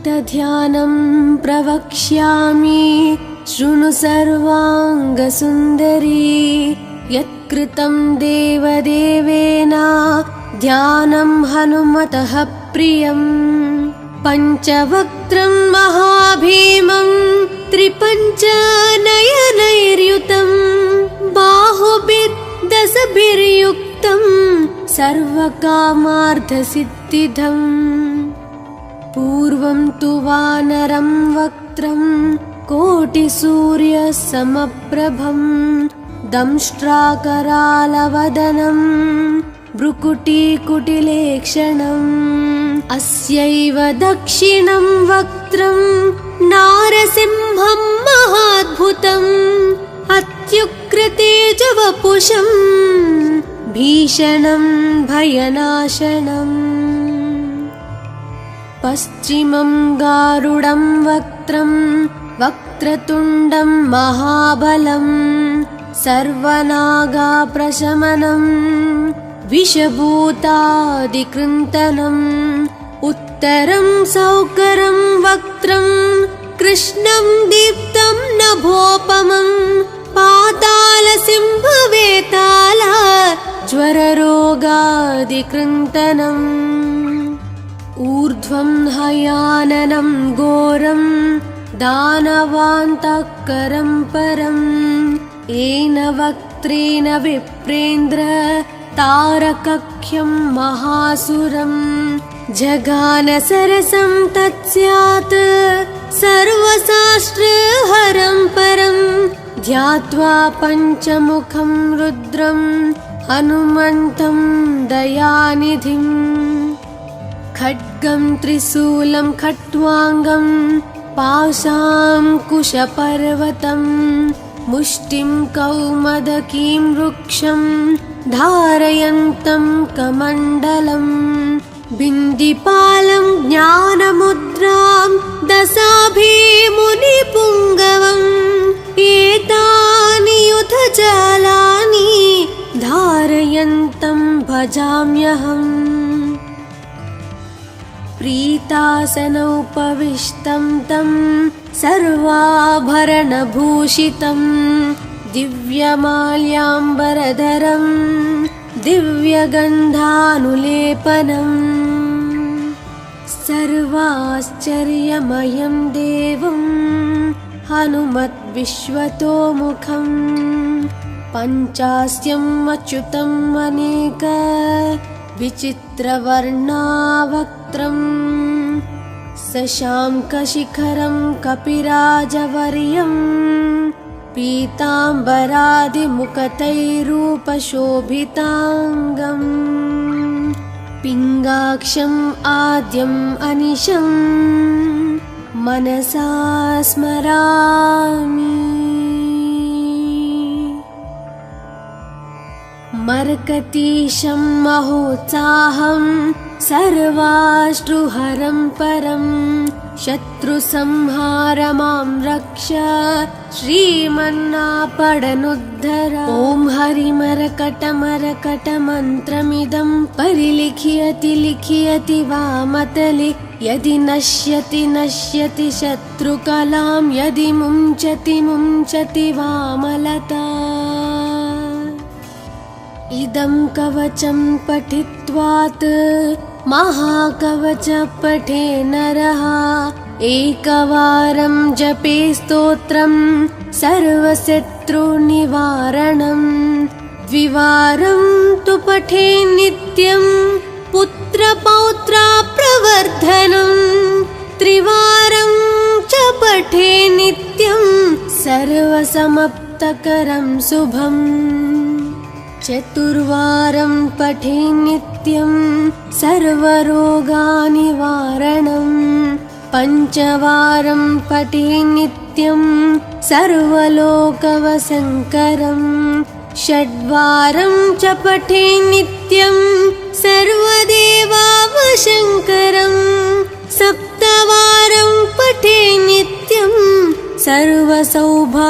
भक्तध्यानं प्रवक्ष्यामि शृणु सर्वाङ्गसुन्दरी। यत्कृतं देवदेवेन ध्यानं हनुमतः प्रियम्। पञ्चवक्त्रं महाभीमं त्रिपञ्चनयनैर्युतं बाहुभिर्दशभिर्युक्तं सर्वकामार्थसिद्धिदम्। पूर्वं तु वानरं वक्त्रं कोटिसूर्यसमप्रभं दंष्ट्राकरालवदनं भ्रुकुटीकुटिलेक्षणम्। अस्यैव दक्षिणं वक्त्रं नारसिंहं महाद्भुतम् अत्युग्रतेजवपुषं भीषणं भयनाशनम्। पश्चिमं गारुडं वक्त्रं वक्रतुण्डं महाबलं सर्वनागाप्रशमनं विषभूतादिकृन्तनम्। उत्तरं सौकरं वक्त्रं कृष्णं दीप्तं नभोपमं पातालसिंहवेताल ज्वररोगादिकृन्तनम्। ऊर्ध्वं हयाननं घोरं दानवान्तकरं परं येन वक्त्रेण विप्रेन्द्र तारकख्यं महासुरं। जगानसरसं तत्स्यात् सर्वशास्त्रहरं परं ध्यात्वा पञ्चमुखं रुद्रं हनुमन्तं दयानिधिम्। खड्गं त्रिशूलं खट्वाङ्गं पाशाङ्कुशपर्वतं मुष्टिं कौमदकीं वृक्षं धारयन्तं कमण्डलम्। बिन्दिपालं ज्ञानमुद्रां दशाभिमुनिपुङ्गवम् एतानि युधजालानि धारयन्तं भजाम्यहम्। प्रीतासनोपविष्टं तं सर्वाभरणभूषितं दिव्यमाल्याम्बरधरं दिव्यगन्धानुलेपनम्। सर्वाश्चर्यमयं देवं हनुमद्विश्वतोमुखं पञ्चास्यम् अच्युतम् अनेक विचित्रवर्णावक्त्रं शशाङ्कशिखरं कपिराजवर्यं पीताम्बरादिमुकुटैरूपशोभिताङ्गम्। पिङ्गाक्षम् आद्यम् अनिशं मनसा स्मरामि। मर्कटीशं महोत्साहं सर्वाश्रुहरं परं शत्रुसंहारमां रक्ष श्रीमन्नापडनुद्धर। ॐ हरिमरकटमरकटमन्त्रमिदं परिलिख्यति लिख्यति वामतले यदि नश्यति नश्यति शत्रुकलां यदि मुञ्चति मुञ्चति वामलता। इदं कवचं पठित्वात् महाकवच पठे नरः एकवारं जपे स्तोत्रं सर्वशत्रुनिवारणं। द्विवारं तु पठे नित्यं पुत्रपौत्रप्रवर्धनं। त्रिवारं च पठे नित्यं सर्वसमाप्तकरं शुभम्। चतुर्वारं पठे नित्यं सर्वरोगनिवारणं। पञ्चवारं पठे नित्यं सर्वलोकवशङ्करं। षड्वारं च पठे नित्यं सर्वदेवावशङ्करं। सप्तवारं पठे नित्यं सर्वसौभाग्यदायकम्।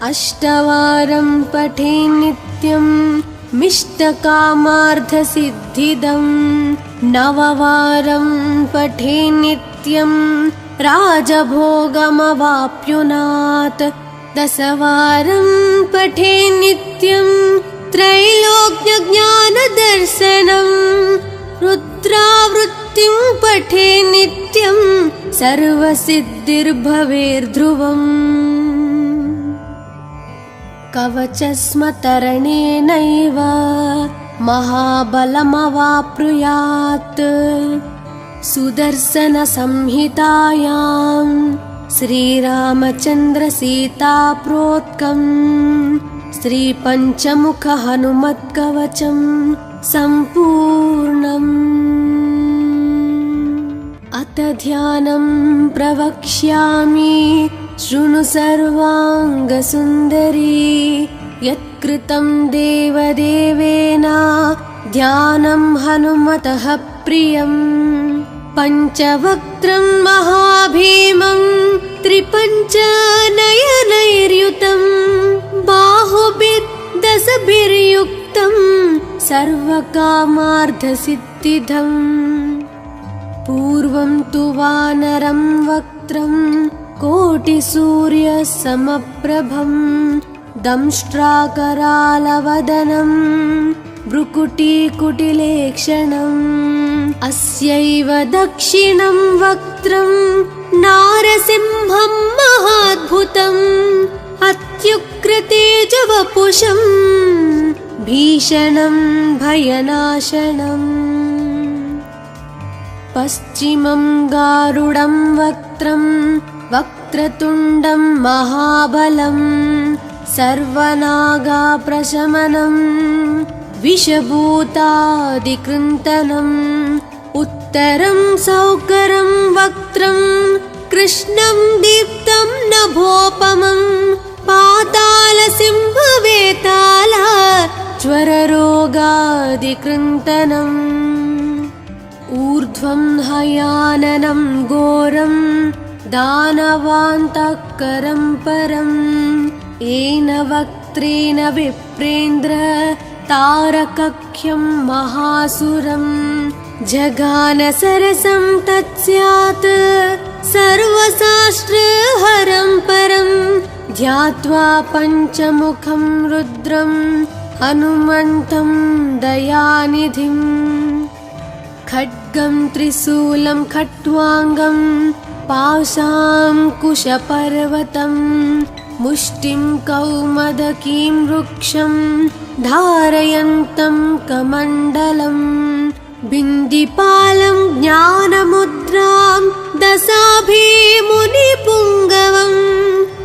अष्टवारं पठे नित्यं मिष्टकामार्थसिद्धिदम्। नववारं पठे नित्यं राजभोगमवाप्नुयात्। दशवारं पठे नित्यं त्रैलोक्यज्ञानदर्शनं। रुद्रावृत्तिं पठे नित्यं सर्वसिद्धिर्भवेर्ध्रुवम्। कवचस्मतरणेनैव महाबलमवाप्नुयात्। सुदर्शनसंहितायां श्रीरामचन्द्रसीताप्रोक्तं श्रीपञ्चमुखहनुमत्कवचं सम्पूर्णम्। अथ ध्यानं प्रवक्ष्यामि शृणु सर्वाङ्गसुन्दरी। यत्कृतं देवदेवेन ध्यानं हनुमतः प्रियम्। पञ्चवक्त्रं महाभीमं त्रिपञ्चनयनैर्युतं। बाहुभिर्दशभिर्युक्तं सर्वकामार्थसिद्धिदम्। पूर्वं तु वानरं वक्त्रं कोटिसूर्यसमप्रभं। दंष्ट्राकरालवदनं भ्रुकुटीकुटिलेक्षणम्। अस्यैव दक्षिणं वक्त्रं नारसिंहं महाद्भुतम्। अत्युग्रतेजवपुषं भीषणं भयनाशनम्। पश्चिमं गारुडं वक्त्रं वक्रतुण्डं महाबलं। सर्वनागाप्रशमनं विषभूतादिकृन्तनम्। उत्तरं सौकरं वक्त्रं कृष्णं दीप्तं नभोपमं। पातालसिंहवेताल ज्वररोगादिकृन्तनम्। ऊर्ध्वं हयाननं घोरं दानवान्तकरं परम्। येन वक्त्रेण विप्रेन्द्र तारकख्यं महासुरं। जगानसरसं तत्स्यात् सर्वशास्त्रहरं परं। ध्यात्वा पञ्चमुखं रुद्रं हनुमन्तं दयानिधिम्। खड्गं त्रिशूलं खट्वाङ्गं पाशाङ्कुशपर्वतं। मुष्टिं कौमदकीं वृक्षं धारयन्तं कमण्डलम्। बिन्दिपालं ज्ञानमुद्रां दशाभिमुनिपुङ्गवम्।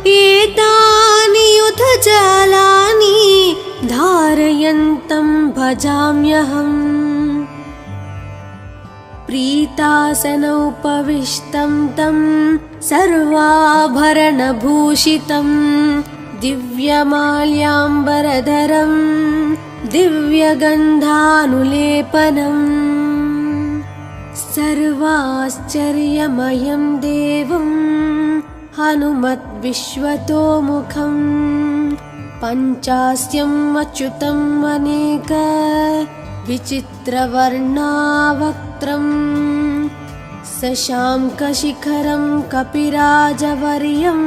एतानि युधजालानि धारयन्तं भजाम्यहम्। प्रीतासनोपविष्टं तं सर्वाभरणभूषितं। दिव्यमाल्याम्बरधरं दिव्यगन्धानुलेपनम्। सर्वाश्चर्यमयं देवं हनुमद्विश्वतोमुखम्। पञ्चास्यम् अच्युतम् अनेक विचित्रवर्णावक्त्रम्। शशाङ्कशिखरं कपिराजवर्यं।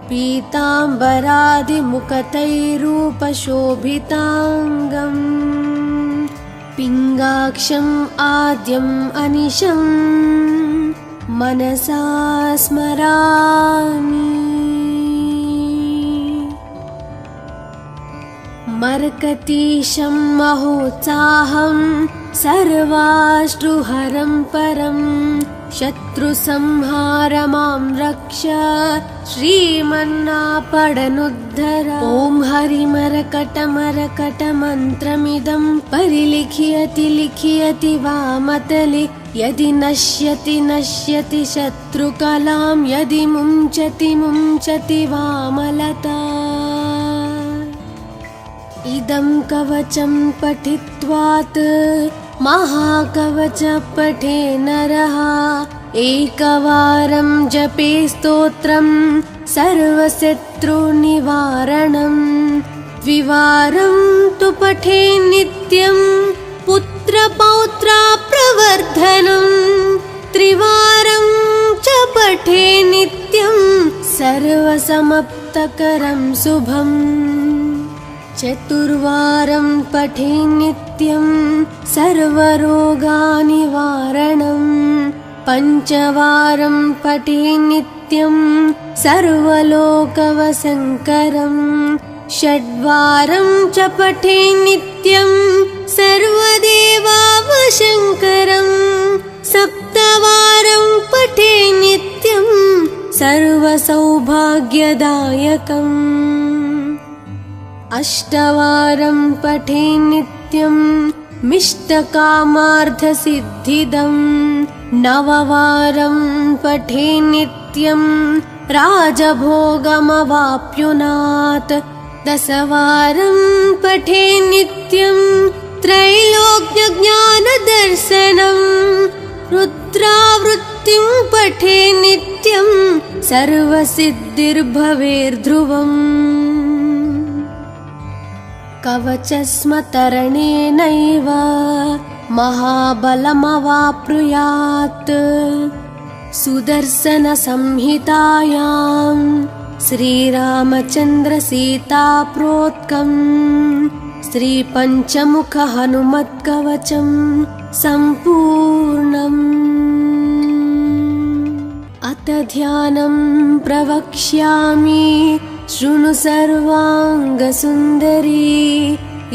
पीताम्बरादिमुखतैरूपशोभिताङ्गम्। पिङ्गाक्षम् आद्यम् अनिशं मनसा स्मरामि। मर्कटीशं महोत्साहं सर्वाश्रुहरं परं। शत्रुसंहार मां रक्ष श्रीमन्नापडनुद्धर। ॐ हरिमरकटमरकटमन्त्रमिदं परिलिख्यति लिख्यति वामतले। यदि नश्यति नश्यति शत्रुकलां। यदि मुञ्चति मुञ्चति वामलता। इदं कवचं पठित्वात् महाकवच पठे नरः। एकवारं जपे स्तोत्रं सर्वशत्रुनिवारणम्। द्विवारं तु पठे नित्यं पुत्र पुत्रपौत्राप्रवर्धनं त्रिवारं च पठे नित्यं सर्वसमप्तकरं शुभम् चतुर्वारं पठे नित्यं सर्वरोगनिवारणं पञ्चवारं पठे नित्यं सर्वलोकवशङ्करं षड्वारं च पठे नित्यं सर्वदेवावशङ्करं सप्तवारं पठे नित्यं सर्वसौभाग्यदायकम् अष्टवारं पठे नित्यं मिष्टकामार्थसिद्धिदं नववारं पठे नित्यं राजभोगमवाप्नुयात् दशवारं पठे नित्यं त्रैलोक्यज्ञानदर्शनं रुद्रावृत्तिं पठे नित्यं सर्वसिद्धिर्भवेर्ध्रुवम् कवचस्मतरणेनैव महाबलमवाप्नुयात् सुदर्शनसंहितायां श्रीरामचन्द्रसीताप्रोक्तं श्रीपञ्चमुखहनुमत्कवचं सम्पूर्णम् अथ ध्यानं प्रवक्ष्यामि शृणु सर्वाङ्गसुन्दरी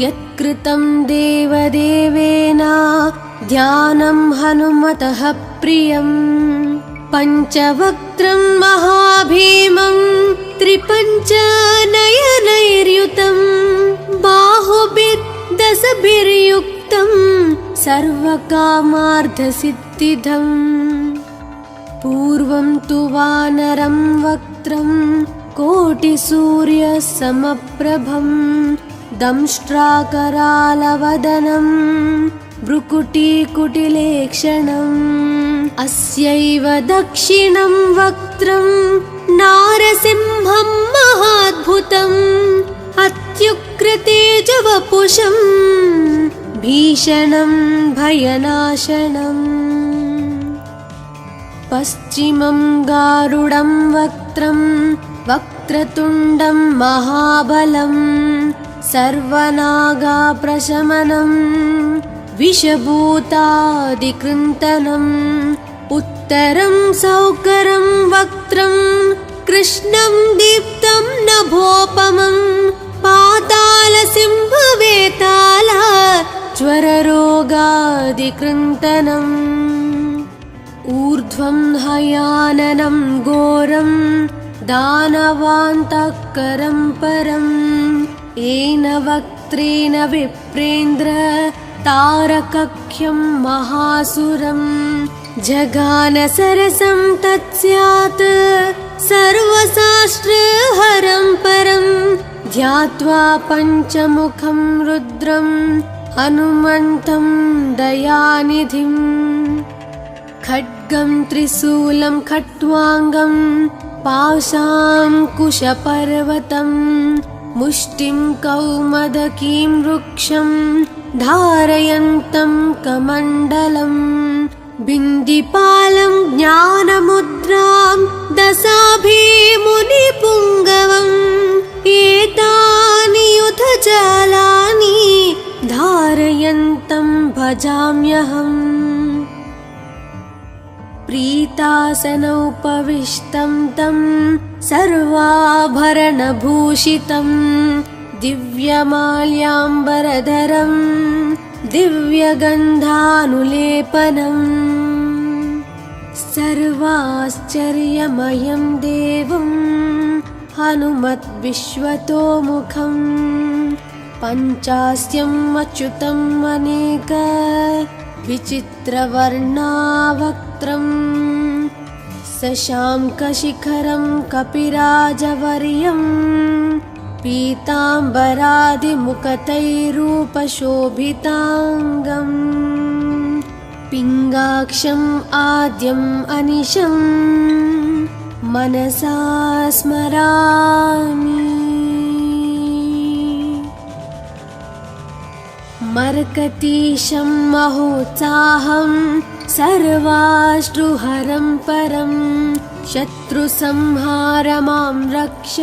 यत्कृतं देवदेवेन ध्यानं हनुमतः प्रियम् पञ्चवक्त्रं महाभीमं त्रिपञ्चनयनैर्युतं बाहुभिर्दशभिर्युक्तं सर्वकामार्थसिद्धिदम् पूर्वं तु वानरं वक्त्रं कोटिसूर्यसमप्रभं दंष्ट्राकरालवदनं भ्रुकुटीकुटिलेक्षणम् अस्यैव दक्षिणं वक्त्रं नारसिंहं महाद्भुतम् अत्युग्रतेजवपुषं भीषणं भयनाशनम् पश्चिमं गारुडं वक्त्रं वक्रतुण्डं महाबलं सर्वनागाप्रशमनं विषभूतादिकृन्तनम् उत्तरं सौकरं वक्त्रं कृष्णं दीप्तं नभोपमं पातालसिंहवेताल ज्वररोगादिकृन्तनम् ऊर्ध्वं हयाननं घोरं दानवान्तकरं परं येन वक्त्रेण विप्रेन्द्र तारकख्यं महासुरं जगानसरसं तत्स्यात् सर्वशास्त्रहरं परं ध्यात्वा पञ्चमुखं रुद्रं हनुमन्तं दयानिधिम् खड्गं त्रिशूलं खट्वाङ्गं पाशाङ्कुशपर्वतं मुष्टिं कौमदकीं वृक्षं धारयन्तं कमण्डलम् बिन्दिपालं ज्ञानमुद्रां दशाभिमुनिपुङ्गवम् एतानि युधजालानि धारयन्तं भजाम्यहम् प्रीतासनोपविष्टं तं सर्वाभरणभूषितं दिव्यमाल्याम्बरधरं दिव्यगन्धानुलेपनम् सर्वाश्चर्यमयं देवं हनुमद्विश्वतोमुखं पञ्चास्यम् अच्युतम् अनेक विचित्रवर्णावक्त्रं शशाङ्कशिखरं कपिराजवर्यं पीताम्बरादिमुखतैरूपशोभिताङ्गम् पिङ्गाक्षम् आद्यम् अनिशं मनसा स्मरामि। मर्कतीशं महोत्साहं सर्वाश्रुहरं परं शत्रुसंहारमां रक्ष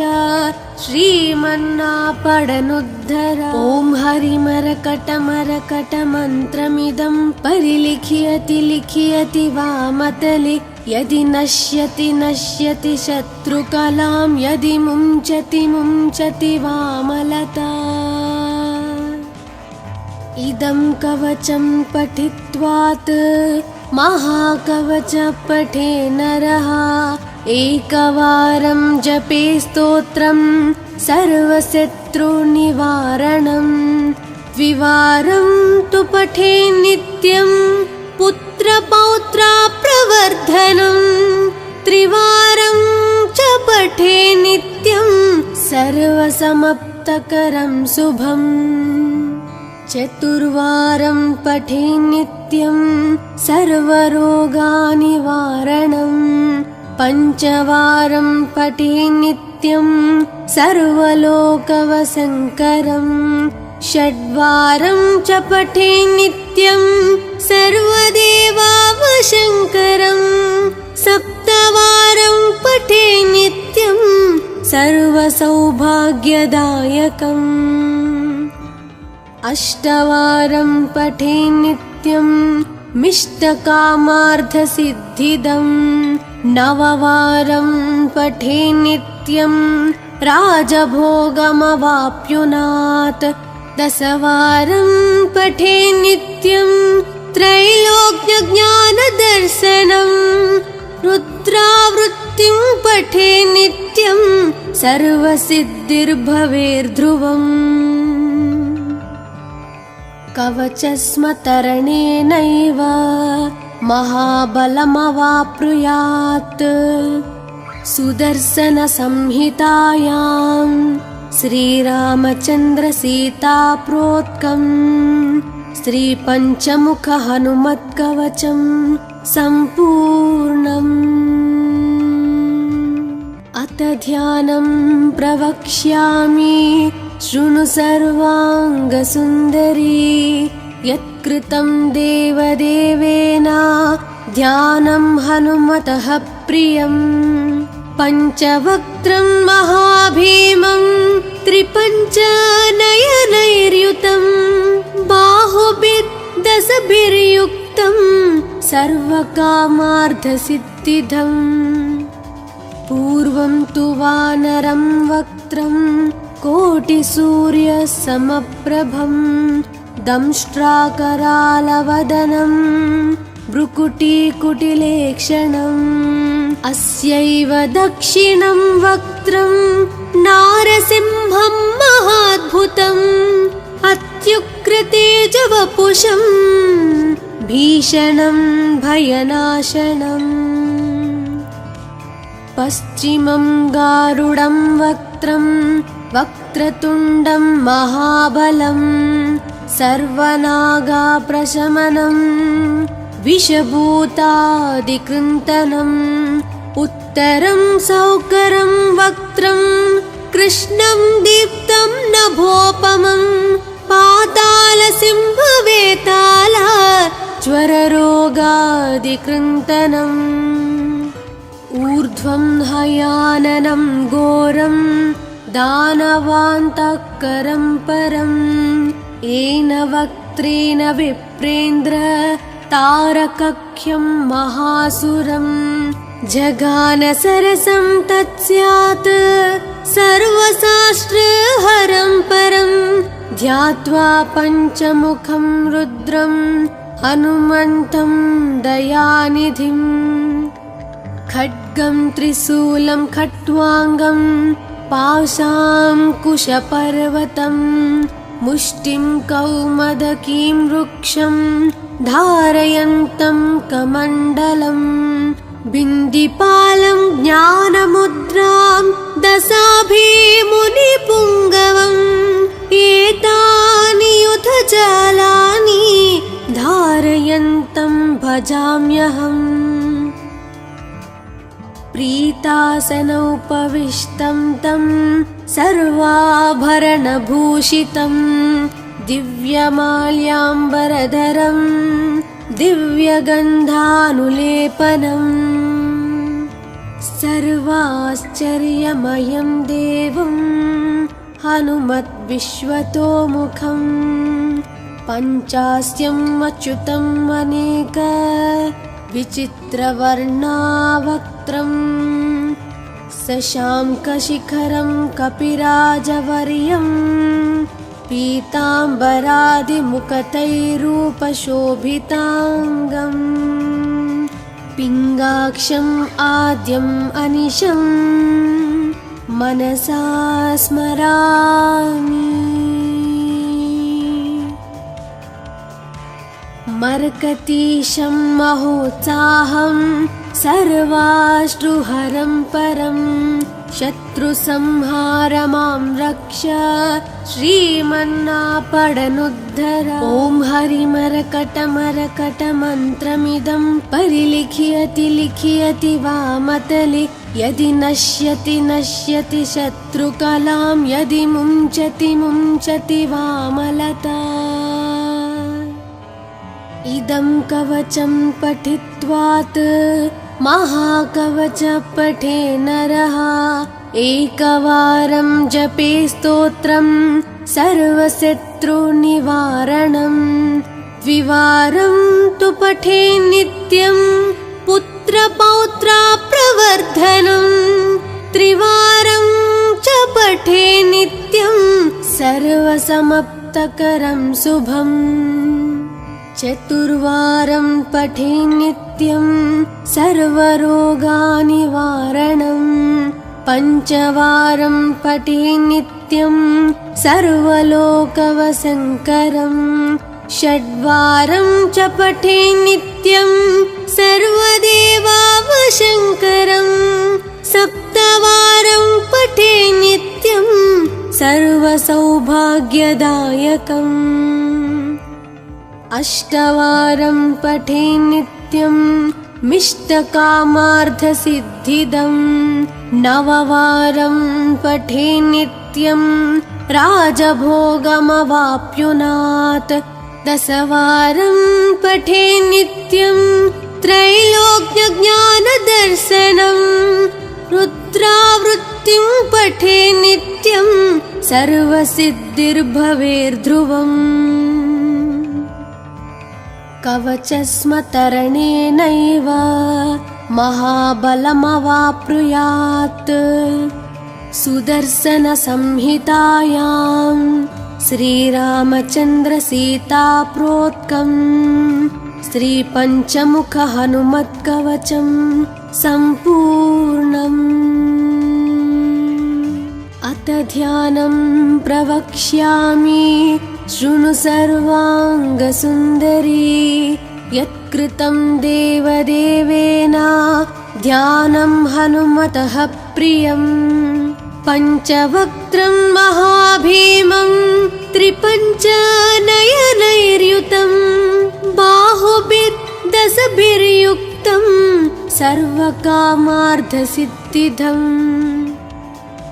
श्रीमन्नापडनुद्धर। ॐ हरिमरकटमरकटमन्त्रमिदं परिलिख्यति लिख्यति वामतले यदि नश्यति नश्यति शत्रुकलां यदि मुञ्चति मुञ्चति वामलता। इदं कवचं पठित्वात् महाकवच पठे नरः एकवारं जपे स्तोत्रं सर्वशत्रुनिवारणं द्विवारं तु पठे नित्यं पुत्रपौत्रप्रवर्धनं त्रिवारं च पठे नित्यं सर्वसमाप्तकरं शुभम् चतुर्वारं पठे नित्यं सर्वरोगनिवारणं पञ्चवारं पठे नित्यं सर्वलोकवशङ्करं षड्वारं च पठे नित्यं सर्वदेवावशङ्करं सप्तवारं पठे नित्यं सर्वसौभाग्यदायकम् अष्टवारं पठे नित्यं मिष्टकामार्थसिद्धिदं नववारं पठे नित्यं राजभोगमवाप्नुयात् दशवारं पठे नित्यं त्रैलोक्यज्ञानदर्शनं रुद्रावृत्तिं पठे नित्यं सर्वसिद्धिर्भवेर्ध्रुवम् कवचस्मतरणेनैव महाबलमवाप्नुयात् सुदर्शनसंहितायां श्रीरामचन्द्रसीताप्रोक्तं श्रीपञ्चमुखहनुमत्कवचं सम्पूर्णम्। अथ ध्यानं प्रवक्ष्यामि शृणु सर्वाङ्गसुन्दरी यत्कृतं देवदेवेन ध्यानं हनुमतः प्रियम् पञ्चवक्त्रं महाभीमं त्रिपञ्चनयनैर्युतं बाहुभिर्दशभिर्युक्तं सर्वकामार्थसिद्धिदम् पूर्वं तु वानरं वक्त्रं कोटिसूर्यसमप्रभं दंष्ट्राकरालवदनं भ्रुकुटीकुटिलेक्षणम् अस्यैव दक्षिणं वक्त्रं नारसिंहं महाद्भुतम् अत्युग्रतेजवपुषं भीषणं भयनाशनम् पश्चिमं गारुडं वक्त्रं वक्रतुण्डं महाबलं सर्वनागाप्रशमनं विषभूतादिकृन्तनम् उत्तरं सौकरं वक्त्रं कृष्णं दीप्तं नभोपमं पातालसिंहवेताला ज्वररोगादिकृन्तनम् ऊर्ध्वं हयाननं घोरं दानवान्तकरं परम् येन वक्त्रेण विप्रेन्द्र तारकख्यं महासुरं जगानसरसं तत्स्यात् सर्वशास्त्रहरं परं ध्यात्वा पञ्चमुखं रुद्रं हनुमन्तं दयानिधिम् खड्गं त्रिशूलं खट्वाङ्गं पाशाङ्कुशपर्वतं मुष्टिं कौमदकीं वृक्षं धारयन्तं कमण्डलं बिन्दिपालं ज्ञानमुद्रां दशाभिमुनिपुङ्गवम् एतानि युधजालानि धारयन्तं भजाम्यहम् प्रीतासनोपविष्टं तं सर्वाभरणभूषितं दिव्यमाल्याम्बरधरं दिव्यगन्धानुलेपनम् सर्वाश्चर्यमयं देवं हनुमद्विश्वतोमुखम् पञ्चास्यम् अच्युतम् अनेक विचित्रवर्णावक्त्रम् शशाङ्कशिखरं कपिराजवर्यं पीताम्बरादिमुकुटैरूपशोभिताङ्गम् पिङ्गाक्षम् आद्यम् अनिशं मनसा स्मरामि। मर्कतीशं महोत्साहं सर्वाश्रुहरं परं शत्रुसंहारमां रक्ष श्रीमन्नापडनुद्धर। ॐ हरिमरकटमरकटमन्त्रमिदं परिलिख्यति लिख्यति वामतले यदि नश्यति नश्यति शत्रुकलां यदि मुञ्चति मुञ्चति वामलता। इदं कवचं पठित्वात् महाकवच पठे नरः एकवारं जपे स्तोत्रं सर्वशत्रुनिवारणम् द्विवारं तु पठे नित्यं पुत्रपौत्राप्रवर्धनम् त्रिवारं च पठे नित्यं सर्वसमाप्तकरं शुभम् चतुर्वारं पठे नित्यं सर्वरोगनिवारणम् पञ्चवारं पठे नित्यं सर्वलोकवशङ्करम् षड्वारं च पठे नित्यं सर्वदेवावशङ्करम् सप्तवारं पठे नित्यं सर्वसौभाग्यदायकम् अष्टवारं पठे नित्यं मिष्टकामार्थसिद्धिदम् नववारं पठे नित्यं राजभोगमवाप्नुयात् दशवारं पठे नित्यं त्रैलोक्यज्ञानदर्शनम् रुद्रावृत्तिं पठे नित्यं सर्वसिद्धिर्भवेर्ध्रुवम् कवचस्मतरणेनैव महाबलमवाप्नुयात् सुदर्शनसंहितायां श्रीरामचन्द्रसीताप्रोक्तं श्रीपञ्चमुखहनुमत्कवचं सम्पूर्णम्। अथ ध्यानं प्रवक्ष्यामि शृणु सर्वाङ्गसुन्दरी यत्कृतं देवदेवेन ध्यानं हनुमतः प्रियम् पञ्चवक्त्रं महाभीमं त्रिपञ्चनयनैर्युतं बाहुभिर्दशभिर्युक्तं सर्वकामार्थसिद्धिदम्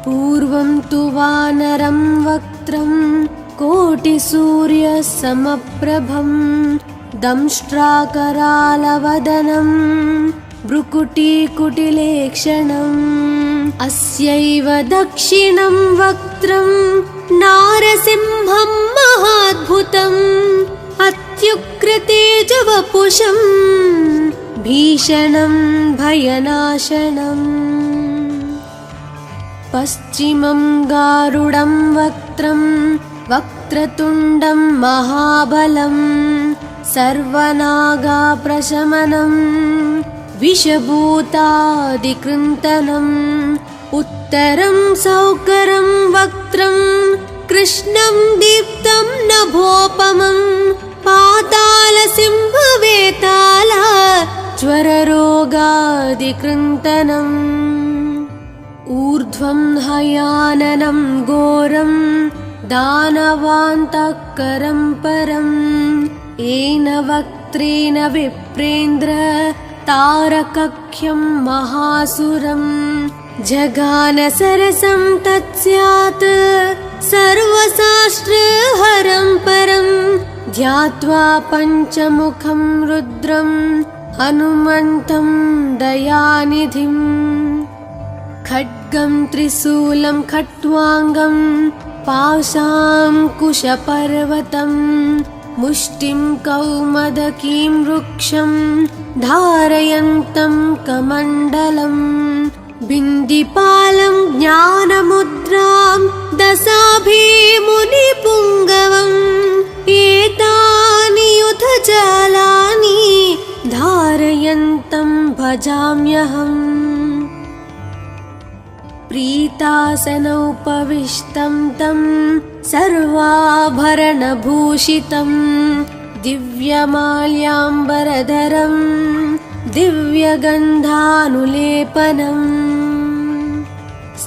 पूर्वं तु वानरं वक्त्रं कोटिसूर्यसमप्रभं दंष्ट्राकरालवदनं भ्रुकुटीकुटिलेक्षणम् अस्यैव दक्षिणं वक्त्रं नारसिंहं महाद्भुतम् अत्युग्रतेजवपुषं भीषणं भयनाशनम् पश्चिमं गारुडं वक्त्रं वक्रतुण्डं महाबलं सर्वनागाप्रशमनं विषभूतादिकृन्तनम् उत्तरं सौकरं वक्त्रं कृष्णं दीप्तं नभोपमं पातालसिंहवेताल ज्वररोगादिकृन्तनम् ऊर्ध्वं हयाननं घोरं दानवान्तकरं परम् येन वक्त्रेण विप्रेन्द्र तारकख्यं महासुरम् जगानसरसं तत्स्यात् सर्वशास्त्रहरं परम् ध्यात्वा पञ्चमुखं रुद्रं हनुमन्तं दयानिधिं खड्गं त्रिशूलं खट्वाङ्गं पाशाङ्कुशपर्वतं मुष्टिं कौमदकीं वृक्षं धारयन्तं कमण्डलम् बिन्दिपालं ज्ञानमुद्रां दशाभिमुनिपुङ्गवम् एतानि युधजालानि धारयन्तं भजाम्यहम् प्रीतासनोपविष्टं तं सर्वाभरणभूषितं दिव्यमाल्याम्बरधरं दिव्यगन्धानुलेपनम्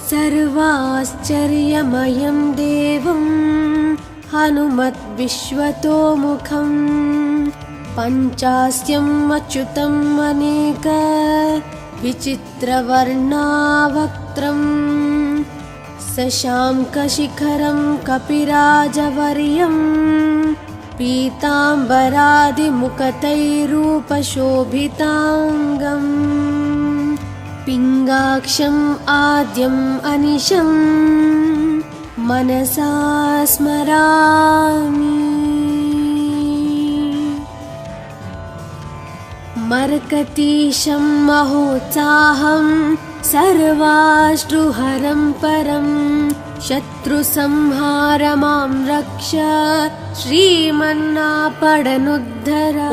सर्वाश्चर्यमयं देवं हनुमद्विश्वतोमुखं पञ्चास्यम् अच्युतम् अनेक विचित्रवर्णावक्त्रं शशाङ्कशिखरं कपिराजवर्यं पीताम्बरादिमुकुटैरूपशोभिताङ्गम् पिङ्गाक्षम् आद्यम् अनिशं मनसा स्मरामि मर्कटीशं महोत्साहं सर्वाश्रुहरं परं शत्रुसंहारमां रक्ष श्रीमन्नापडनुद्धर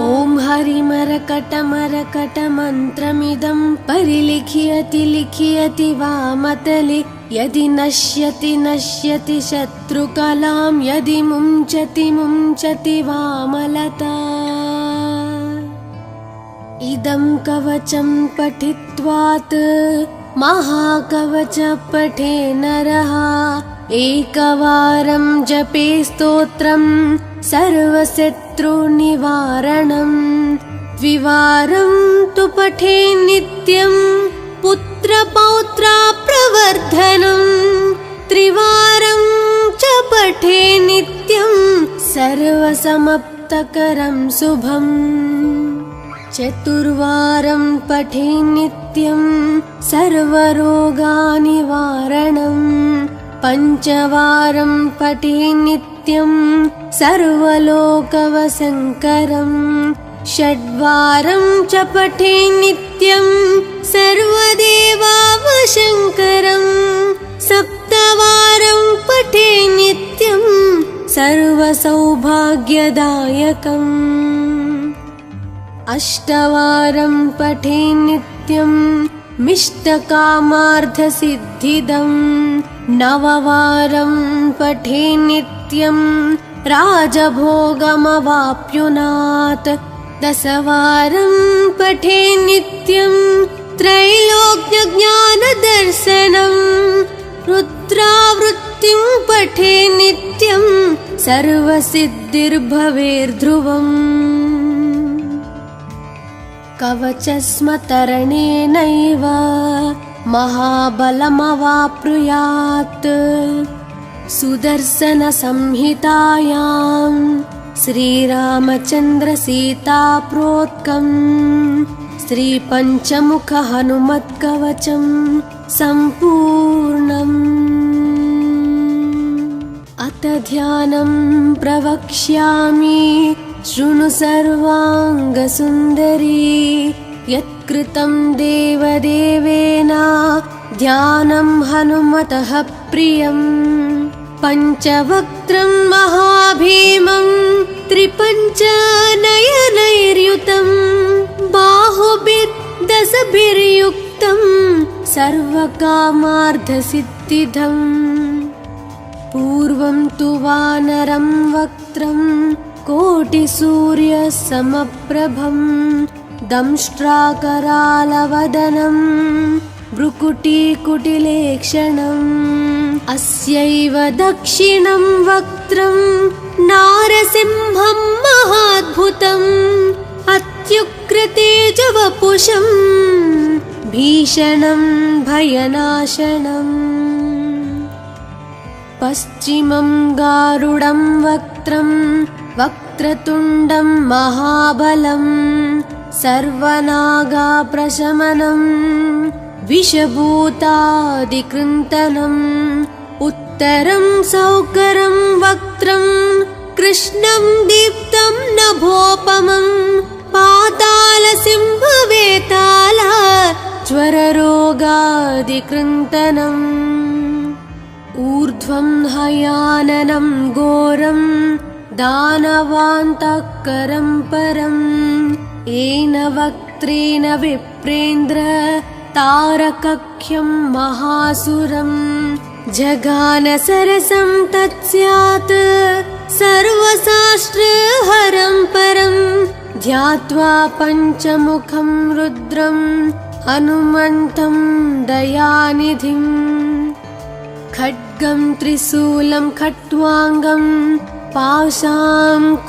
ॐ हरिमरकटमरकटमन्त्रमिदं परिलिख्यति लिख्यति वामतले यदि नश्यति नश्यति शत्रुकलां यदि मुञ्चति मुञ्चति वामलता इदं कवचं पठित्वात् महाकवच पठे नरः एकवारं जपे स्तोत्रं सर्वशत्रुनिवारणम् द्विवारं तु पठे नित्यं पुत्रपौत्राप्रवर्धनम् त्रिवारं च पठे नित्यं सर्वसमाप्तकरं शुभम् चतुर्वारं पठे नित्यं सर्वरोगनिवारणम् पञ्चवारं पठे नित्यं सर्वलोकवशङ्करम् षड्वारं च पठे नित्यं सर्वदेवावशङ्करम् सप्तवारं पठे नित्यं सर्वसौभाग्यदायकम् अष्टवारं पठे नित्यं मिष्टकामार्थसिद्धिदम् नववारं पठे नित्यं राजभोगमवाप्नुयात् दशवारं पठे नित्यं त्रैलोक्यज्ञानदर्शनम् रुद्रावृत्तिं पठे नित्यं सर्वसिद्धिर्भवेर्ध्रुवम् कवचस्मतरणेनैव महाबलमवाप्नुयात् सुदर्शनसंहितायां श्रीरामचन्द्रसीताप्रोक्तं श्रीपञ्चमुखहनुमत्कवचं सम्पूर्णम् अथ ध्यानं प्रवक्ष्यामि शृणु सर्वाङ्गसुन्दरी यत्कृतं देवदेवेन ध्यानं हनुमतः प्रियम् पञ्चवक्त्रं महाभीमं त्रिपञ्चनयनैर्युतं बाहुभिर्दशभिर्युक्तं सर्वकामार्थसिद्धिदम् पूर्वं तु वानरं वक्त्रं कोटिसूर्यसमप्रभं दंष्ट्राकरालवदनं भ्रुकुटीकुटिलेक्षणम् अस्यैव दक्षिणं वक्त्रं नारसिंहं महाद्भुतम् अत्युग्रतेजवपुषं भीषणं भयनाशनम् पश्चिमं गारुडं वक्त्रं वक्रतुण्डं महाबलं सर्वनागाप्रशमनं विषभूतादिकृन्तनं उत्तरं सौकरं वक्त्रं कृष्णं दीप्तं नभोपमं पातालसिंहवेताल ज्वररोगादिकृन्तनम् ऊर्ध्वं हयाननं घोरं दानवान्तःकरं परं येन वक्त्रेण विप्रेन्द्र तारकख्यं महासुरं जगान सरसं तत्स्यात् सर्वशास्त्रहरं परं ध्यात्वा पञ्चमुखं रुद्रं हनुमन्तं दयानिधिम् खड्गं त्रिशूलं खट्वाङ्गं पाशाङ्कुशपर्वतं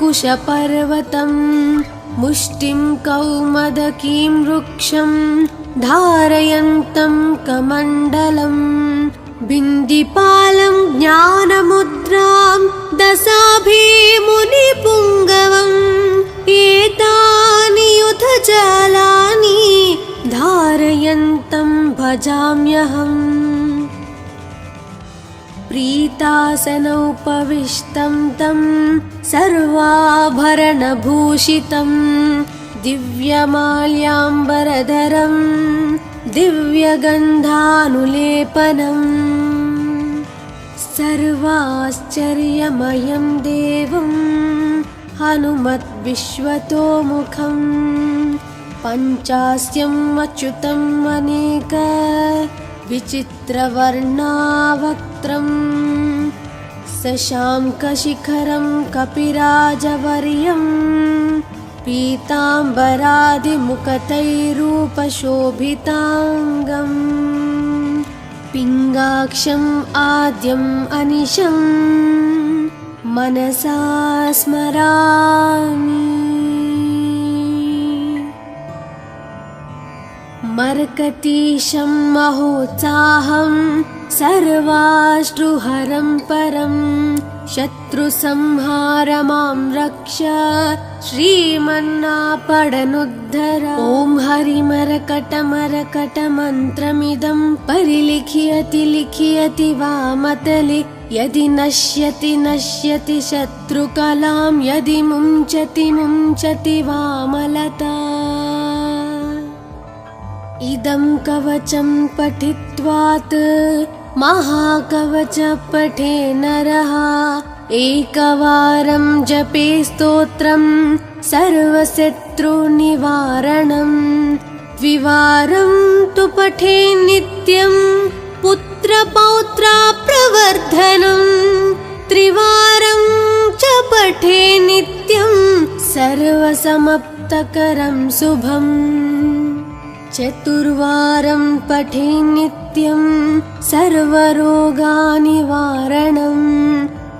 मुष्टिं कौमदकीं वृक्षं धारयन्तं कमण्डलं बिन्दिपालं ज्ञानमुद्रां दशाभिमुनिपुङ्गवम् एतानि युधजालानि धारयन्तं भजाम्यहम् प्रीतासनोपविष्टं तं सर्वाभरणभूषितं दिव्यमाल्याम्बरधरं दिव्यगन्धानुलेपनं सर्वाश्चर्यमयं देवं हनुमद्विश्वतोमुखं पञ्चास्यम् अच्युतम् अनेक विचित्रवर्णावक्त्रं शशाङ्कशिखरं कपिराजवर्यं पीताम्बरादिमुकुटैरूपशोभिताङ्गम् पिङ्गाक्षम् आद्यम् अनिशं मनसा स्मरामि मर्कटीशं महोत्साहं सर्वाश्रुहरं परं शत्रुसंहारमां रक्ष श्रीमन्नापडनुद्धर ॐ हरिमरकटमरकटमन्त्रमिदं परिलिखयति लिखयति वामतले यदि नश्यति नश्यति शत्रुकलां यदि मुञ्चति मुञ्चति वामलता इदं कवचं पठित्वात् महाकवच पठे नरः एकवारं जपे स्तोत्रं सर्वशत्रुनिवारणं द्विवारं तु पठे नित्यं पुत्रपौत्राप्रवर्धनं त्रिवारं च पठे नित्यं सर्वसमाप्तकरं शुभम् चतुर्वारं पठे नित्यं सर्वरोगनिवारणं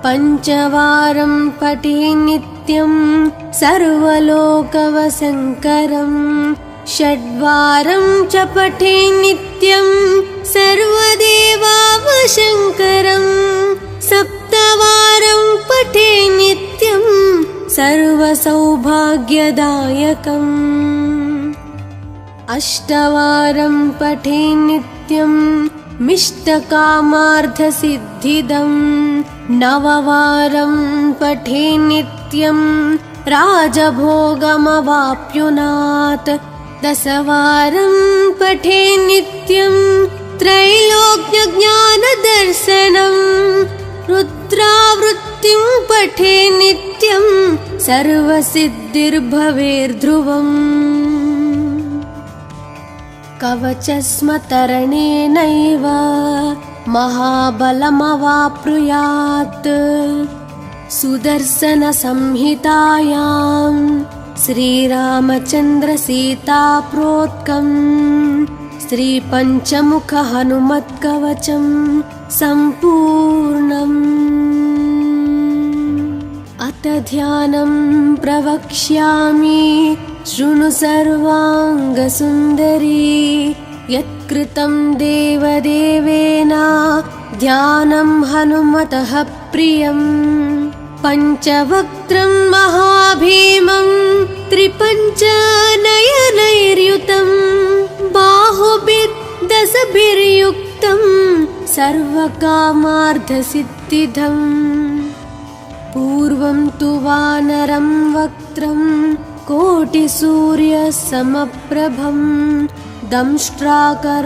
पञ्चवारं पठे नित्यं सर्वलोकवशङ्करं षड्वारं च पठे नित्यं सर्वदेवावशङ्करं सप्तवारं पठे नित्यं सर्वसौभाग्यदायकम् अष्टवारं पठे नित्यं मिष्टकामार्थसिद्धिदं नववारं पठे नित्यं राजभोगमवाप्नुयात् दशवारं पठे नित्यं त्रैलोक्यज्ञानदर्शनं रुद्रावृत्तिं पठे नित्यं सर्वसिद्धिर्भवेर्ध्रुवम् कवचस्मतरणेनैव महाबलमवाप्नुयात् सुदर्शनसंहितायां श्रीरामचन्द्रसीताप्रोक्तं श्रीपञ्चमुखहनुमत्कवचं सम्पूर्णम् अथ ध्यानं प्रवक्ष्यामि शृणु सर्वाङ्गसुन्दरी यत्कृतं देवदेवेन ध्यानं हनुमतः प्रियम् पञ्चवक्त्रं महाभीमं त्रिपञ्चनयनैर्युतं बाहुभिर्दशभिर्युक्तं सर्वकामार्थसिद्धिदम् पूर्वं तु वानरं वक्त्रं कोटिसूर्यसमप्रभं दंष्ट्राकरालवदनं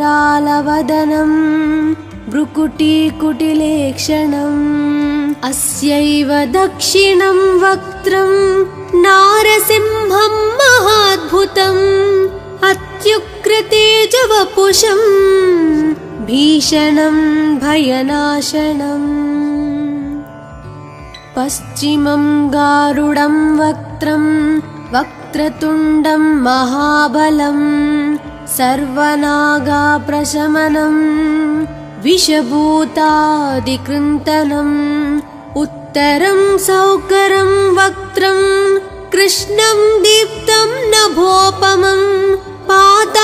भ्रुकुटीकुटिलेक्षणम् अस्यैव दक्षिणं वक्त्रं नारसिंहं महाद्भुतम् अत्युग्रतेजवपुषं भीषणं भयनाशनम् पश्चिमं गारुडं वक्त्रं वक्रतुण्डं महाबलं सर्वनागाप्रशमनं विषभूतादिकृन्तनम् उत्तरं सौकरं वक्त्रं कृष्णं दीप्तं नभोपमं पातालसिंहवेताला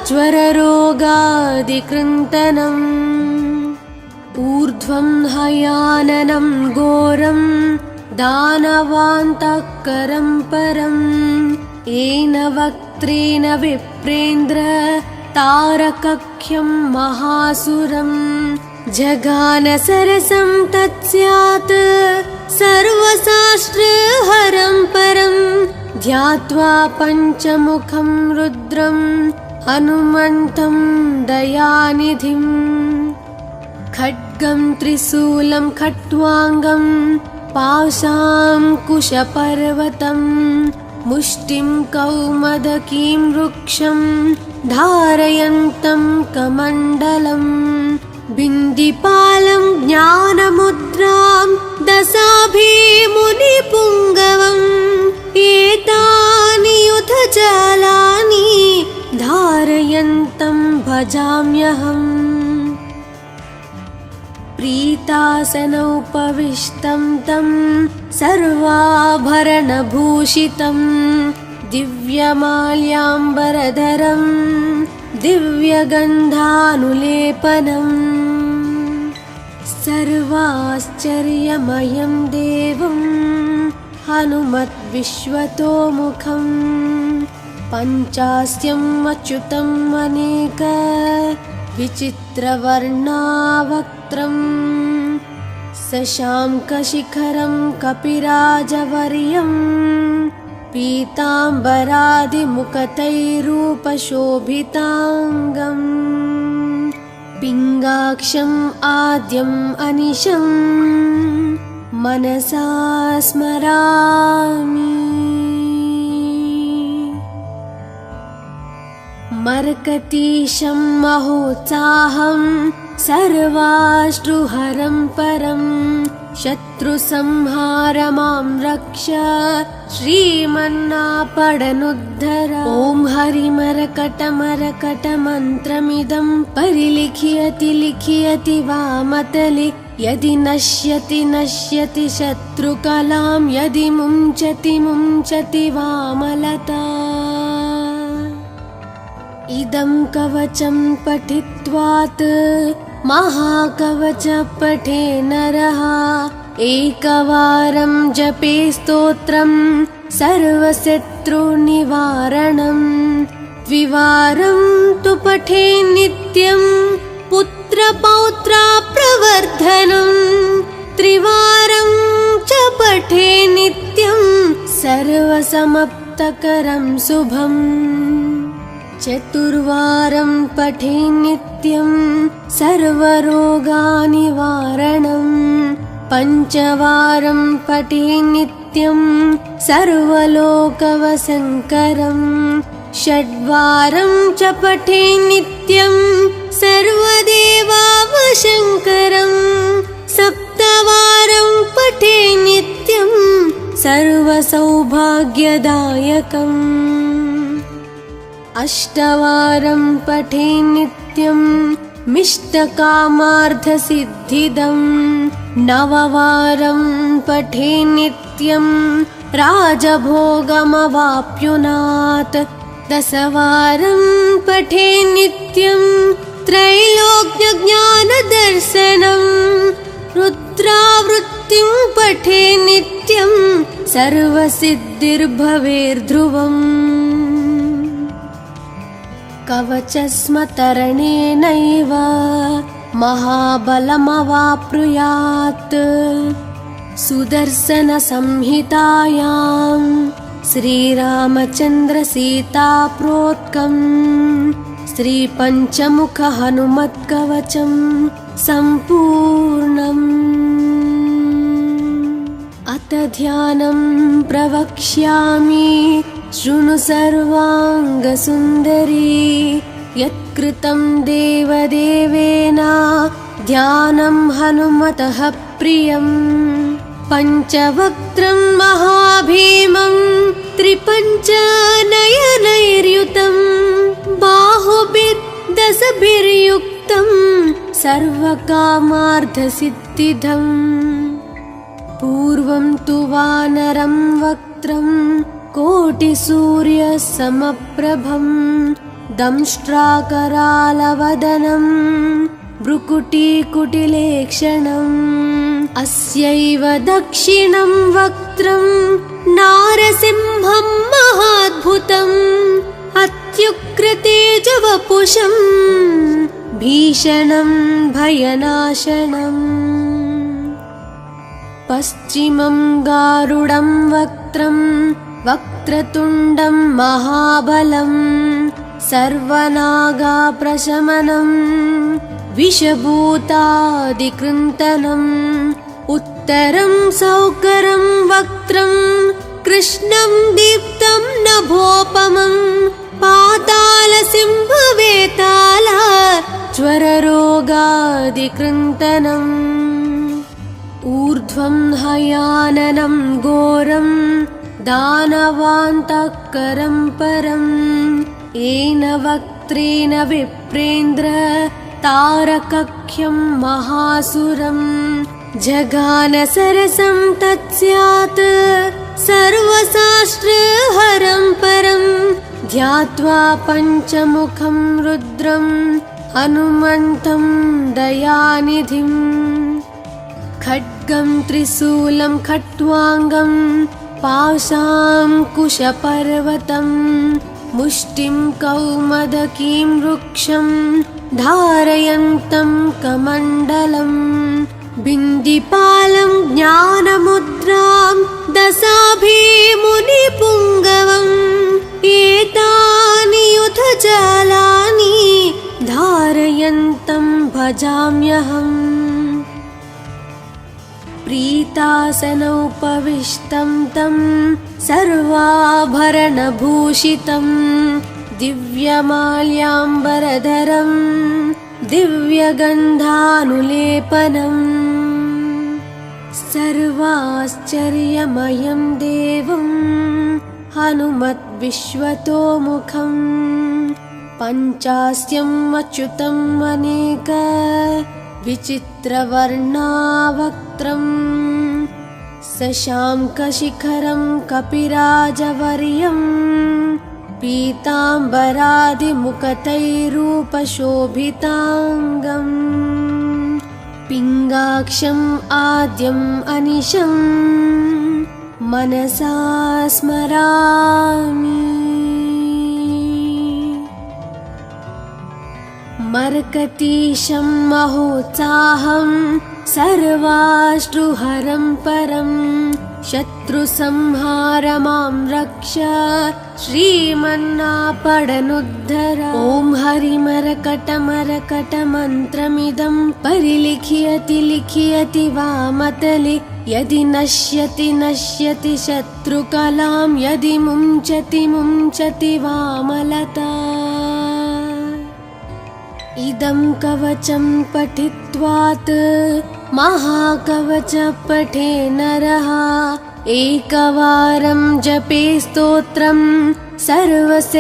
ज्वररोगादिकृन्तनम् ऊर्ध्वं हयाननं घोरं दानवान्तःकरं परं येन वक्त्रेण विप्रेन्द्र तारकख्यं महासुरं जगानसरसं तत्स्यात् सर्वशास्त्रहरं परं ध्यात्वा पञ्चमुखं रुद्रं हनुमन्तं दयानिधिम् खड्गं त्रिशूलं खट्वाङ्गं पाशाङ्कुशपर्वतं मुष्टिं कौमदकीं वृक्षं धारयन्तं कमण्डलम् बिन्दिपालं ज्ञानमुद्रां दशाभिमुनिपुङ्गवम् एतानि युधजालानि धारयन्तं भजाम्यहम् प्रीतासनोपविष्टं तं सर्वाभरणभूषितं दिव्यमाल्याम्बरधरं दिव्यगन्धानुलेपनम् सर्वाश्चर्यमयं देवं हनुमद्विश्वतोमुखं पञ्चास्यम् अच्युतम् अनेक विचित्रवर्णावक्त्रं शशाङ्कशिखरं कपिराजवर्यं पीताम्बरादिमुखतैरूपशोभिताङ्गम् पिङ्गाक्षम् आद्यम् अनिशं मनसा स्मरामि। मर्कटीशं महोत्साहं सर्वाश्रुहरं परं शत्रुसंहार मां रक्ष श्रीमन्नापडनुद्धर। ॐ हरिमरकटमरकटमन्त्रमिदं परिलिख्यति लिख्यति वामतले यदि नश्यति नश्यति शत्रुकलां यदि मुञ्चति मुञ्चति वामलता। इदं कवचं पठित्वात् महाकवच पठे नरः एकवारं जपे स्तोत्रं सर्वशत्रुनिवारणं द्विवारं तु पठे नित्यं पुत्रपौत्राप्रवर्धनं त्रिवारं च पठे नित्यं सर्वसमाप्तकरं शुभम् चतुर्वारं पठे नित्यं सर्वरोगनिवारणं पञ्चवारं पठे नित्यं सर्वलोकवशङ्करं षड्वारं च पठे नित्यं सर्वदेवावशङ्करं सप्तवारं पठे नित्यं सर्वसौभाग्यदायकम् अष्टवारं पठे नित्यं मिष्टकामार्थसिद्धिदं नववारं पठे नित्यं राजभोगमवाप्नुयात् दशवारं पठे नित्यं त्रैलोक्यज्ञानदर्शनं पठे नित्यं सर्वसिद्धिर्भवेर्ध्रुवम् कवचस्मतरणेनैव महाबलमवाप्नुयात् सुदर्शनसंहितायां श्रीरामचन्द्रसीताप्रोक्तम् श्रीपञ्चमुखहनुमत्कवचं सम्पूर्णम् अथ ध्यानं प्रवक्ष्यामि शृणु सर्वाङ्गसुन्दरी यत्कृतं देवदेवेन ध्यानं हनुमतः प्रियम् पञ्चवक्त्रं महाभीमं त्रिपञ्चनयनैर्युतं बाहुभिर्दशभिर्युक्तं सर्वकामार्थसिद्धिदम् पूर्वं तु वानरं वक्त्रं कोटिसूर्यसमप्रभं दंष्ट्राकरालवदनं भ्रुकुटीकुटिलेक्षणम् अस्यैव दक्षिणं वक्त्रं नारसिंहं महाद्भुतम् अत्युग्रतेजवपुषं भीषणं भयनाशनम् पश्चिमं गारुडं वक्त्रं वक्रतुण्डं महाबलं सर्वनागाप्रशमनं विषभूतादिकृन्तनम् उत्तरं सौकरं वक्त्रं कृष्णं दीप्तं नभोपमं पातालसिंहवेताल ज्वररोगादिकृन्तनम् ऊर्ध्वं हयाननं घोरं दानवान्तकरं परं येन वक्त्रेण विप्रेन्द्र तारकख्यं महासुरं जगानसरसं तत्स्यात् सर्वशास्त्रहरं परं ध्यात्वा पञ्चमुखं रुद्रं हनुमन्तं दयानिधिम् खड्गं त्रिशूलं खट्वाङ्गं पाशाङ्कुशपर्वतं मुष्टिं कौमदकीं वृक्षं धारयन्तं कमण्डलम् बिन्दिपालं ज्ञानमुद्रां दशाभिमुनिपुङ्गवम् एतानि युधजालानि धारयन्तं भजाम्यहम् प्रीतासनोपविष्टं तं सर्वाभरणभूषितं दिव्यमाल्याम्बरधरं दिव्यगन्धानुलेपनम् सर्वाश्चर्यमयं देवं हनुमद्विश्वतोमुखम् पञ्चास्यम् अच्युतम् अनेक विचित्रवर्णावक्त्रम् शशाङ्कशिखरं कपिराजवर्यं पीताम्बरादिमुखतैरूपशोभिताङ्गम् पिङ्गाक्षम् आद्यम् अनिशं मनसा स्मरामि मर्कतीशं महोत्साहं सर्वाश्रुहरं परं शत्रुसंहारमां रक्ष श्रीमन्नापडनुद्धर ॐ हरिमरकटमरकटमन्त्रमिदं परिलिख्यति लिख्यति वामतले यदि नश्यति नश्यति शत्रुकलां यदि मुञ्चति मुञ्चति वामलता इदं कवचं पठित्वात् महाकवच पठे नरः एकवारं जपे स्तोत्रं सर्वशत्रुनिवारणं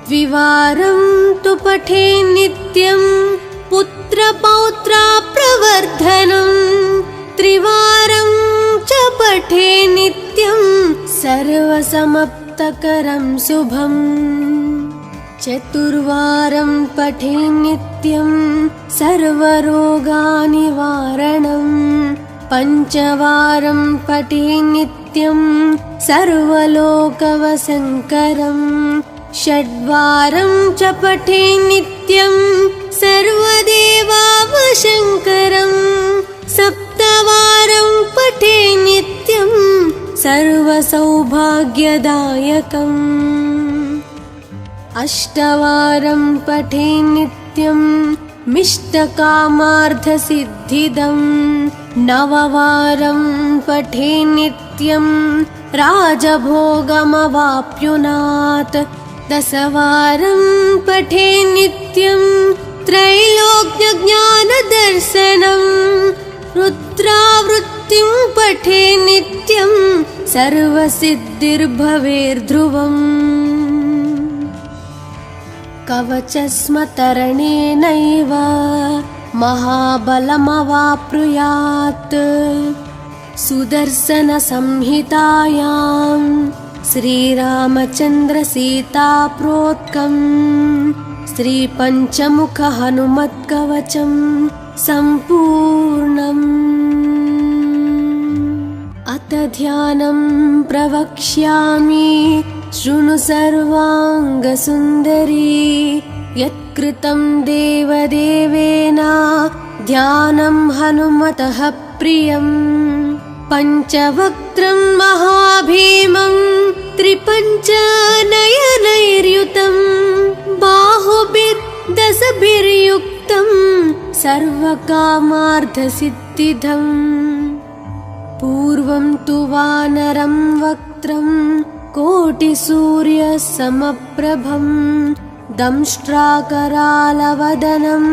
द्विवारं तु पठे नित्यं पुत्रपौत्राप्रवर्धनं त्रिवारं च पठे नित्यं सर्वसमाप्तकरं शुभम् चतुर्वारं पठे नित्यं सर्वरोगनिवारणम् पञ्चवारं पठे नित्यं सर्वलोकवशङ्करम् षड्वारं च पठे नित्यं सर्वदेवावशङ्करम् सप्तवारं पठे नित्यं सर्वसौभाग्यदायकम् अष्टवारं पठे नित्यं मिष्टकामार्थसिद्धिदम् नववारं पठे नित्यं राजभोगमवाप्नुयात् दशवारं पठे नित्यं त्रैलोक्यज्ञानदर्शनं रुद्रावृत्तिं पठे नित्यं सर्वसिद्धिर्भवेर्ध्रुवम् कवचस्मतरणेनैव महाबलमवाप्नुयात् सुदर्शनसंहितायां श्रीरामचन्द्रसीताप्रोक्तम् श्रीपञ्चमुखहनुमत्कवचं सम्पूर्णम् अथ ध्यानं प्रवक्ष्यामि शृणु सर्वाङ्गसुन्दरी यत्कृतं देवदेवेन ध्यानं हनुमतः प्रियम् पञ्चवक्त्रं महाभीमं त्रिपञ्चनयनैर्युतं बाहुभिर्दशभिर्युक्तं सर्वकामार्थसिद्धिदम् पूर्वं तु वानरं वक्त्रं कोटिसूर्यसमप्रभं दंष्ट्राकरालवदनं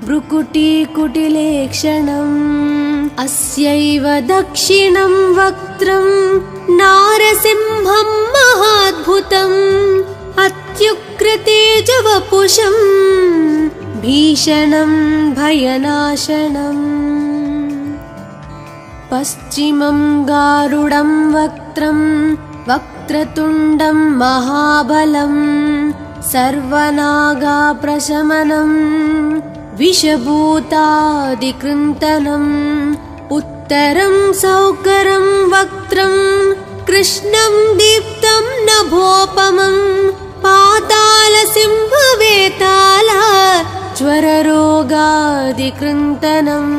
भ्रुकुटीकुटिलेक्षणम् अस्यैव दक्षिणं वक्त्रं नारसिंहं महाद्भुतम् अत्युग्रतेजवपुषं भीषणं भयनाशनम् पश्चिमं गारुडं वक्त्रं वक्रतुण्डं महाबलं सर्वनागाप्रशमनं विषभूतादिकृन्तनम् उत्तरं सौकरं वक्त्रं कृष्णं दीप्तं नभोपमं पातालसिंहवेताल ज्वररोगादिकृन्तनम्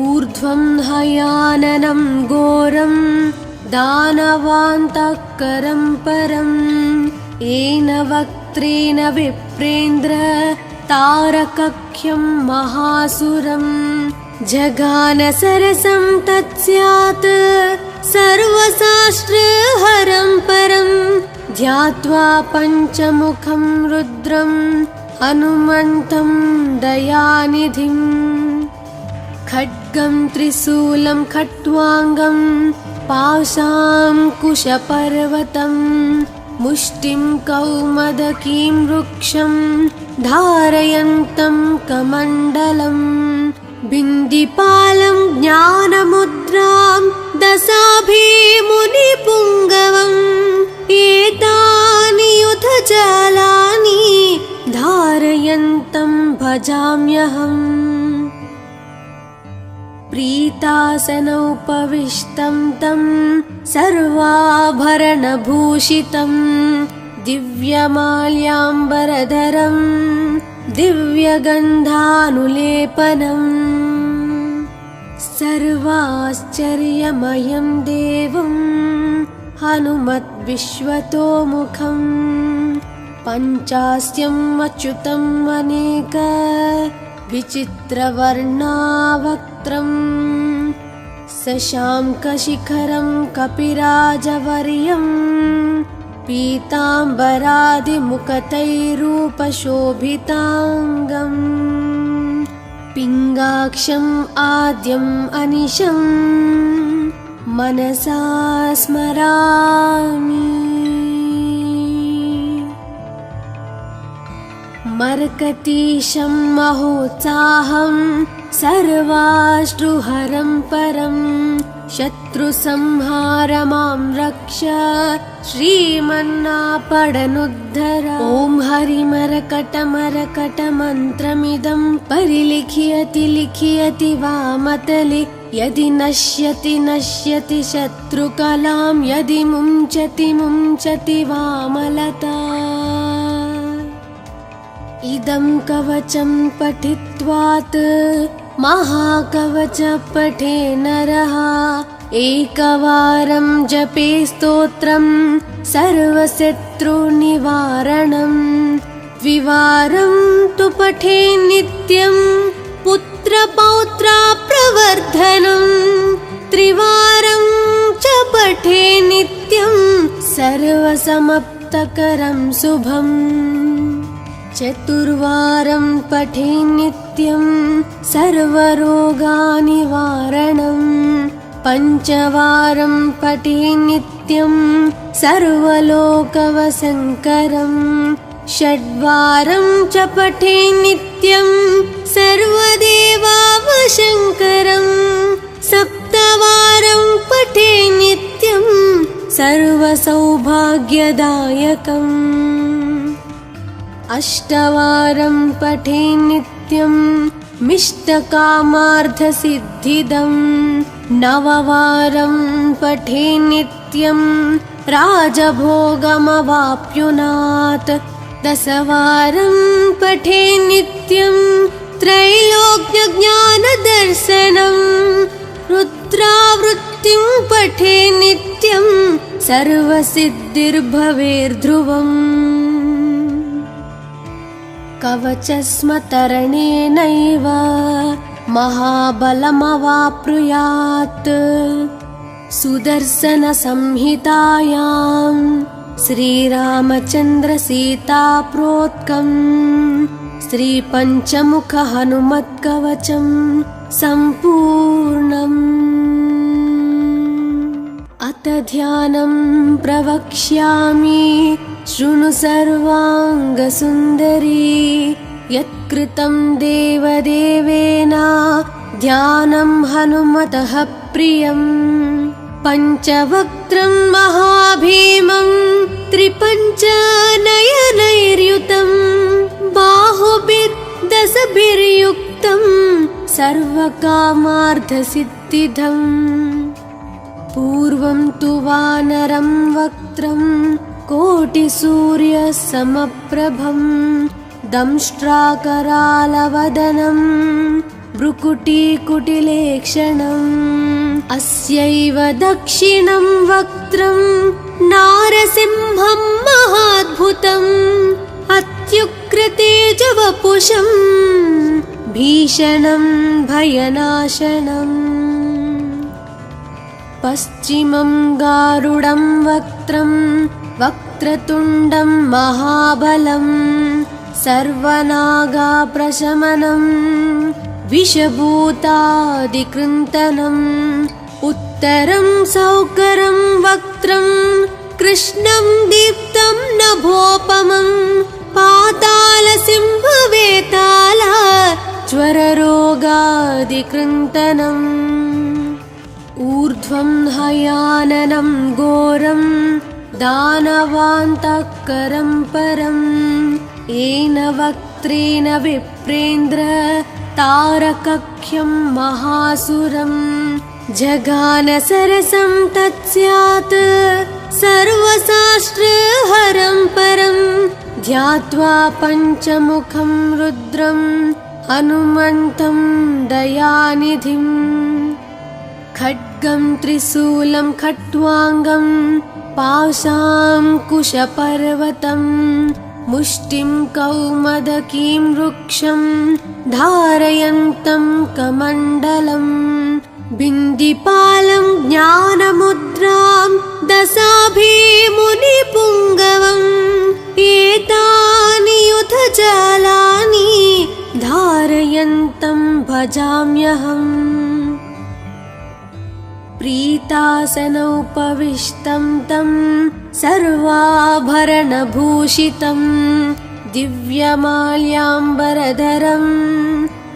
ऊर्ध्वं हयाननं घोरं दानवान्तःकरं परम् येन वक्त्रेण विप्रेन्द्र तारकख्यं महासुरम् जगानसरसं तत्स्यात् सर्वशास्त्रहरं परं ध्यात्वा पञ्चमुखं रुद्रं हनुमन्तं दयानिधिम् खड्गं त्रिशूलं खट्वाङ्गं पाशाङ्कुशपर्वतं मुष्टिं कौमदकीं वृक्षं धारयन्तं कमण्डलम् बिन्दिपालं ज्ञानमुद्रां दशाभिमुनिपुङ्गवम् एतानि युधजालानि धारयन्तं भजाम्यहम् प्रीतासनोपविष्टं तं सर्वाभरणभूषितं दिव्यमाल्याम्बरधरं दिव्यगन्धानुलेपनम् सर्वाश्चर्यमयं देवं हनुमद्विश्वतोमुखं पञ्चास्यम् अच्युतम् अनेक विचित्रवर्णावक्त्रम् शशाङ्कशिखरं कपिराजवर्यं पीताम्बरादिमुखतैरूपशोभिताङ्गम् पिङ्गाक्षम् आद्यम् अनिशं मनसा स्मरामि मर्कटीशं महोत्साहं सर्वाश्रुहरं परं शत्रुसंहार मां रक्ष श्रीमन्नापडनुद्धर। ॐ हरिमरकटमरकटमन्त्रमिदं परिलिखयति लिखयति वामतले। यदि नश्यति नश्यति शत्रुकलां यदि मुञ्चति मुञ्चति वामलता। इदं कवचं पठित्वात् महाकवच पठे नरः। एकवारं जपे स्तोत्रं सर्वशत्रुनिवारणं। द्विवारं तु पठे नित्यं पुत्रपौत्रा प्रवर्धनं। त्रिवारं च पठे नित्यं सर्वसमाप्तकरं शुभम्। चतुर्वारं पठे नित्यं सर्वरोगनिवारणं। पञ्चवारं पठे नित्यं सर्वलोकवशङ्करम्। षड्वारं च पठे नित्यं सर्वदेवावशङ्करम्। सप्तवारं पठे नित्यं सर्वसौभाग्यदायकम्। अष्टवारं पठे नित्यं मिष्टकामार्थसिद्धिदम्। नववारं पठे नित्यं राजभोगमवाप्नुयात्। दशवारं पठे नित्यं त्रैलोक्यज्ञानदर्शनं। रुद्रावृत्तिं पठे नित्यं सर्वसिद्धिर्भवेर्ध्रुवम्। कवचस्मतरणेनैव महाबलमवाप्नुयात्। सुदर्शनसंहितायां श्रीरामचन्द्रसीताप्रोक्तं श्रीपञ्चमुखहनुमत्कवचं सम्पूर्णम्। अथ ध्यानं प्रवक्ष्यामि शृणु सर्वाङ्गसुन्दरी। यत्कृतं देवदेवेन ध्यानं हनुमतः प्रियम्। पञ्चवक्त्रं महाभीमं त्रिपञ्चनयनैर्युतं। बाहुभिर्दशभिर्युक्तं सर्वकामार्थसिद्धिदम्। पूर्वं तु वानरं वक्त्रं कोटिसूर्यसमप्रभं। दंष्ट्राकरालवदनं भ्रुकुटीकुटिलेक्षणम्। अस्यैव दक्षिणं वक्त्रं नारसिंहं महाद्भुतम्। अत्युग्रतेजवपुषं भीषणं भयनाशनम्। पश्चिमं गारुडं वक्त्रं वक्रतुण्डं महाबलं। सर्वनागाप्रशमनं विषभूतादिकृन्तनम्। उत्तरं सौकरं वक्त्रं कृष्णं दीप्तं नभोपमं। पातालसिंहवेताल ज्वररोगादिकृन्तनम्। ऊर्ध्वं हयाननं घोरं दानवान्तकरं परम्। येन वक्त्रेण विप्रेन्द्र तारकख्यं महासुरम्। जगानसरसं तत्स्यात् सर्वशास्त्रहरं परं। ध्यात्वा पञ्चमुखं रुद्रं हनुमन्तं दयानिधिम्। खड्गं त्रिशूलं खट्वाङ्गं पाशाङ्कुशपर्वतं। मुष्टिं कौमदकीं वृक्षं धारयन्तं कमण्डलम्। बिन्दिपालं ज्ञानमुद्रां दशाभिमुनिपुङ्गवम्। एतानि युधजालानि धारयन्तं भजाम्यहम्। प्रीतासनोपविष्टं तं सर्वाभरणभूषितं। दिव्यमाल्याम्बरधरं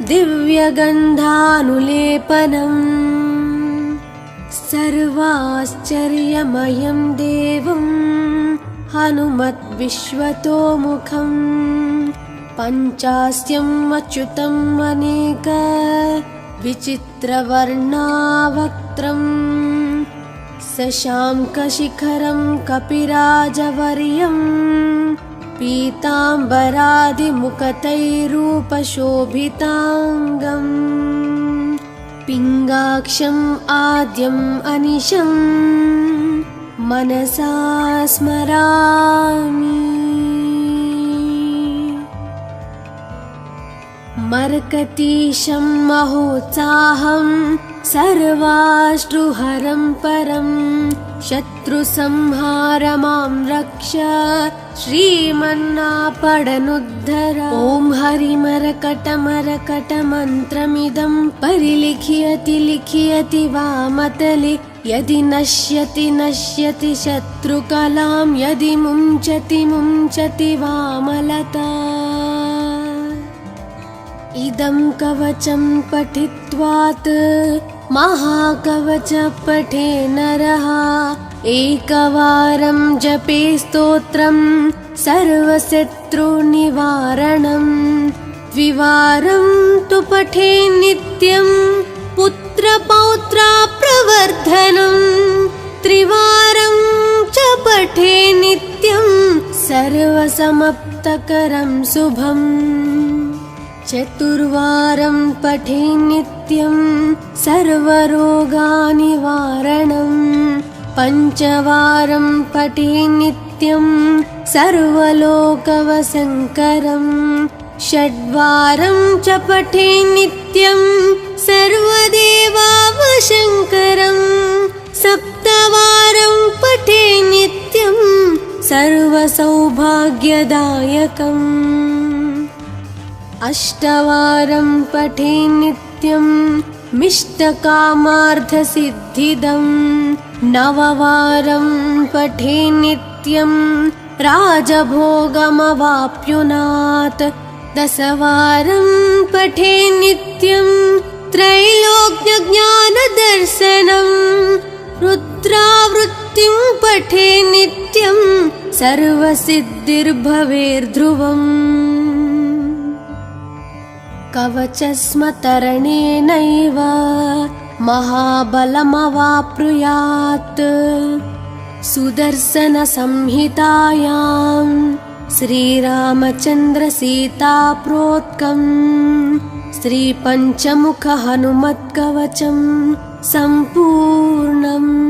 दिव्यगन्धानुलेपनम्। सर्वाश्चर्यमयं देवं हनुमद्विश्वतोमुखं पञ्चास्यम् अच्युतम् अनेक विचित्रवर्णावक्त्रं शशाङ्कशिखरं कपिराजवर्यं पीताम्बरादिमुखतैरूपशोभिताङ्गम् पिङ्गाक्षम् आद्यम् अनिशं मनसा स्मरामि। मर्कतीशं महोत्साहं सर्वाश्रुहरं परं शत्रुसंहार मां रक्ष श्रीमन्नापडनुद्धर। ॐ हरिमरकटमरकटमन्त्रमिदं परिलिख्यति लिख्यति वामतले यदि नश्यति नश्यति शत्रुकलां यदि मुञ्चति मुञ्चति वामलता। इदं कवचं पठित्वात् महाकवच पठे नरः एकवारं जपे स्तोत्रं सर्वशत्रुनिवारणं द्विवारं तु पठे नित्यं पुत्रपौत्राप्रवर्धनं त्रिवारं च पठे नित्यं सर्वसमाप्तकरं शुभम् चतुर्वारं पठे नित्यं सर्वरोगनिवारणं पञ्चवारं पठे नित्यं सर्वलोकवशङ्करं षड्वारं च पठे नित्यं सर्वदेवावशङ्करं सप्तवारं पठे नित्यं सर्वसौभाग्यदायकम् अष्टवारं पठे नित्यं मिष्टकामार्थसिद्धिदं नववारं पठे नित्यं राजभोगमवाप्नुयात् दशवारं पठे नित्यं त्रैलोक्यज्ञानदर्शनं रुद्रावृत्तिं पठे नित्यं सर्वसिद्धिर्भवेर्ध्रुवम् कवचस्मतरणेनैव महाबलमवाप्नुयात् सुदर्शनसंहितायां श्रीरामचन्द्रसीताप्रोक्तं श्रीपञ्चमुखहनुमत्कवचं सम्पूर्णम्।